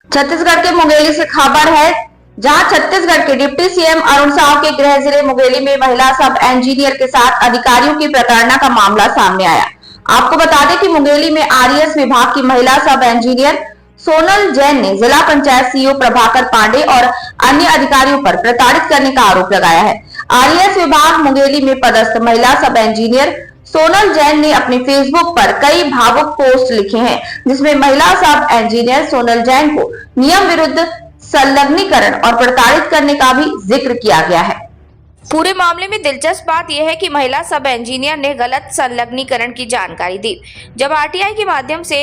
छत्तीसगढ़ के मुंगेली से खबर है, जहां छत्तीसगढ़ के डिप्टी सीएम अरुण साव के गृह जिले मुंगेली में महिला सब इंजीनियर के साथ अधिकारियों की प्रताड़ना का मामला सामने आया। आपको बता दें कि मुंगेली में आरईएस विभाग की महिला सब इंजीनियर सोनल जैन ने जिला पंचायत सीईओ प्रभाकर पांडे और अन्य अधिकारियों पर प्रताड़ित करने का आरोप लगाया है। आरईएस विभाग मुंगेली में पदस्थ महिला सब इंजीनियर सोनल जैन ने अपने फेसबुक पर कई भावुक पोस्ट लिखे हैं, जिसमें महिला सब इंजीनियर सोनल जैन को नियम विरुद्ध संलग्नीकरण और प्रताड़ित करने का भी जिक्र किया गया है। पूरे मामले में दिलचस्प बात यह है कि महिला सब इंजीनियर ने गलत संलग्नीकरण की जानकारी दी। जब आरटीआई के माध्यम से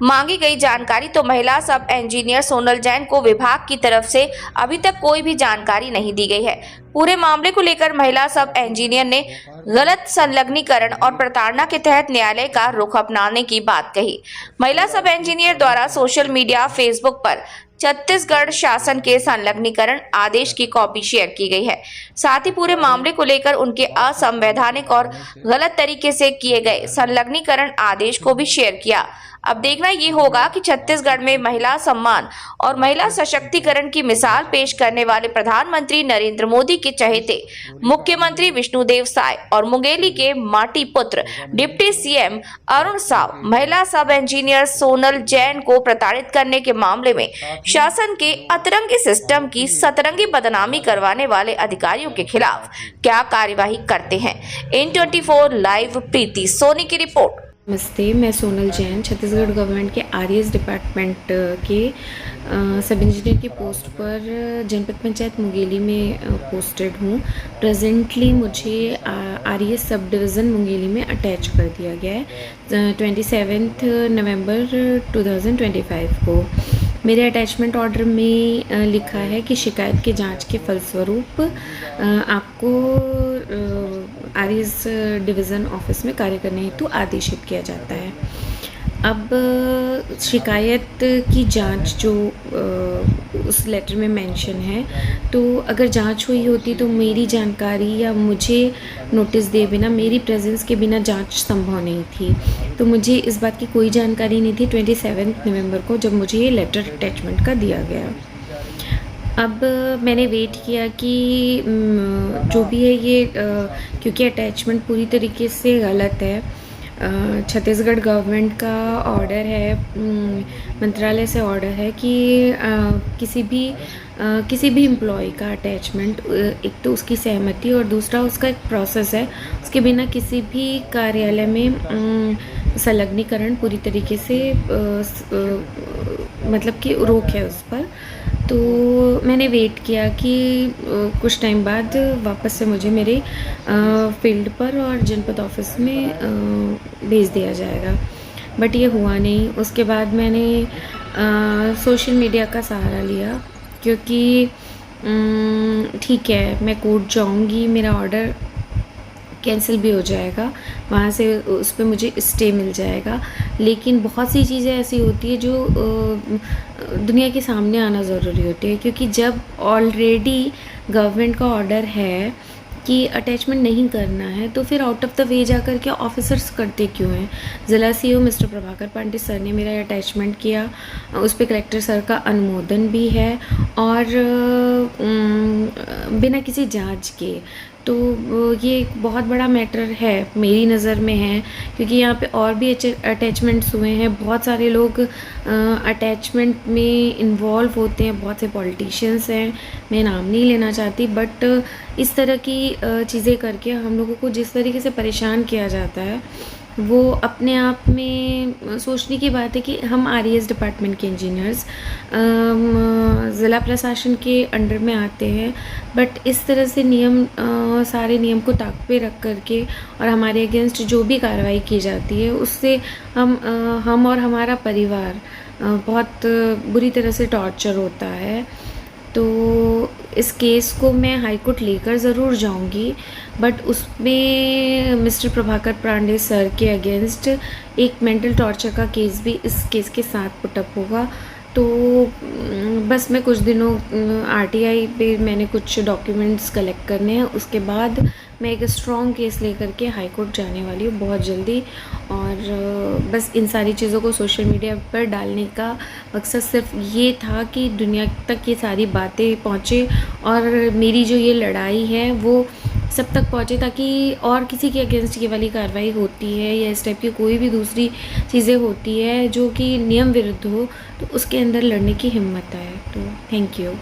मांगी गई जानकारी तो महिला सब इंजीनियर सोनल जैन को विभाग की तरफ से अभी तक कोई भी जानकारी नहीं दी गई है। पूरे मामले को लेकर महिला सब इंजीनियर ने गलत संलग्नीकरण और प्रताड़ना के तहत न्यायालय का रुख अपनाने की बात कही। महिला सब इंजीनियर द्वारा सोशल मीडिया फेसबुक पर छत्तीसगढ़ शासन के संलग्नीकरण आदेश की कॉपी शेयर की गई है। साथ ही पूरे मामले को लेकर उनके असंवैधानिक और गलत तरीके से किए गए संलग्नीकरण आदेश को भी शेयर किया। अब देखना ये होगा कि छत्तीसगढ़ में महिला सम्मान और महिला सशक्तिकरण की मिसाल पेश करने वाले प्रधानमंत्री नरेंद्र मोदी के चहेते मुख्यमंत्री विष्णुदेव साय और मुंगेली के माटी पुत्र डिप्टी सीएम अरुण साव महिला सब इंजीनियर सोनल जैन को प्रताड़ित करने के मामले में शासन के अतरंगी सिस्टम की सतरंगी बदनामी करवाने वाले अधिकारियों के खिलाफ क्या कार्यवाही करते हैं। N24 लाइव प्रीति सोनी की रिपोर्ट। नमस्ते, मैं सोनल जैन छत्तीसगढ़ गवर्नमेंट के आरईएस डिपार्टमेंट के सब इंजीनियर की पोस्ट पर जनपद पंचायत मुंगेली में पोस्टेड हूँ। प्रेजेंटली मुझे आरईएस सब डिवीज़न मुंगेली में अटैच कर दिया गया है 27 नवंबर 2025 को। मेरे अटैचमेंट ऑर्डर में लिखा है कि शिकायत के जांच के फलस्वरूप आपको आरईएस डिवीज़न ऑफिस में कार्य करने हेतु आदेशित किया जाता है। अब शिकायत की जांच जो उस लेटर में मेंशन है, तो अगर जांच हुई होती तो मेरी जानकारी या मुझे नोटिस दिए बिना, मेरी प्रेजेंस के बिना जांच संभव नहीं थी। तो मुझे इस बात की कोई जानकारी नहीं थी 27 नवंबर को, जब मुझे ये लेटर अटैचमेंट का दिया गया। अब मैंने वेट किया कि जो भी है ये क्योंकि अटैचमेंट पूरी तरीके से गलत है। छत्तीसगढ़ गवर्नमेंट का ऑर्डर है, मंत्रालय से ऑर्डर है कि किसी भी एम्प्लॉय का अटैचमेंट, एक तो उसकी सहमति और दूसरा उसका एक प्रोसेस है, उसके बिना किसी भी कार्यालय में संलग्नीकरण पूरी तरीके से मतलब कि रोक है उस पर। तो मैंने वेट किया कि कुछ टाइम बाद वापस से मुझे मेरे फील्ड पर और जनपद ऑफिस में भेज दिया जाएगा, बट ये हुआ नहीं। उसके बाद मैंने सोशल मीडिया का सहारा लिया, क्योंकि ठीक है मैं कोर्ट जाऊंगी, मेरा ऑर्डर कैंसिल भी हो जाएगा, वहाँ से उस पर मुझे स्टे मिल जाएगा, लेकिन बहुत सी चीज़ें ऐसी होती है जो दुनिया के सामने आना ज़रूरी होती है। क्योंकि जब ऑलरेडी गवर्नमेंट का ऑर्डर है कि अटैचमेंट नहीं करना है, तो फिर आउट ऑफ द वे जा कर के ऑफिसर्स करते क्यों हैं। ज़िला CEO mister Prabhakar Pandey sir ने मेरा अटैचमेंट किया, उस पर कलेक्टर सर का अनुमोदन भी है, और बिना किसी जांच के। तो ये एक बहुत बड़ा मैटर है मेरी नज़र में है, क्योंकि यहाँ पे और भी अटैचमेंट्स हुए हैं। बहुत सारे लोग अटैचमेंट में इन्वॉल्व होते हैं, बहुत से पॉलिटिशियंस हैं, मैं नाम नहीं लेना चाहती, बट इस तरह की चीज़ें करके हम लोगों को जिस तरीके से परेशान किया जाता है, वो अपने आप में सोचने की बात है कि हम आरईएस डिपार्टमेंट के इंजीनियर्स ज़िला प्रशासन के अंडर में आते हैं, बट इस तरह से सारे नियम को ताक पे रख करके और हमारे अगेंस्ट जो भी कार्रवाई की जाती है, उससे हम और हमारा परिवार बहुत बुरी तरह से टॉर्चर होता है। तो इस केस को मैं हाई कोर्ट लेकर ज़रूर जाऊंगी, बट उसमें मिस्टर प्रभाकर पांडे सर के अगेंस्ट एक मेंटल टॉर्चर का केस भी इस केस के साथ पुटअप होगा। तो बस मैं कुछ दिनों आरटीआई पे मैंने कुछ डॉक्यूमेंट्स कलेक्ट करने हैं, उसके बाद मैं एक स्ट्रॉन्ग केस लेकर के हाई कोर्ट जाने वाली हूँ बहुत जल्दी। और बस इन सारी चीज़ों को सोशल मीडिया पर डालने का मकसद सिर्फ ये था कि दुनिया तक ये सारी बातें पहुँचे और मेरी जो ये लड़ाई है वो सब तक पहुँचे, ताकि और किसी के अगेंस्ट ये वाली कार्रवाई होती है या इस टाइप की कोई भी दूसरी चीज़ें होती है जो कि नियम विरुद्ध हो, तो उसके अंदर लड़ने की हिम्मत आए। तो थैंक यू।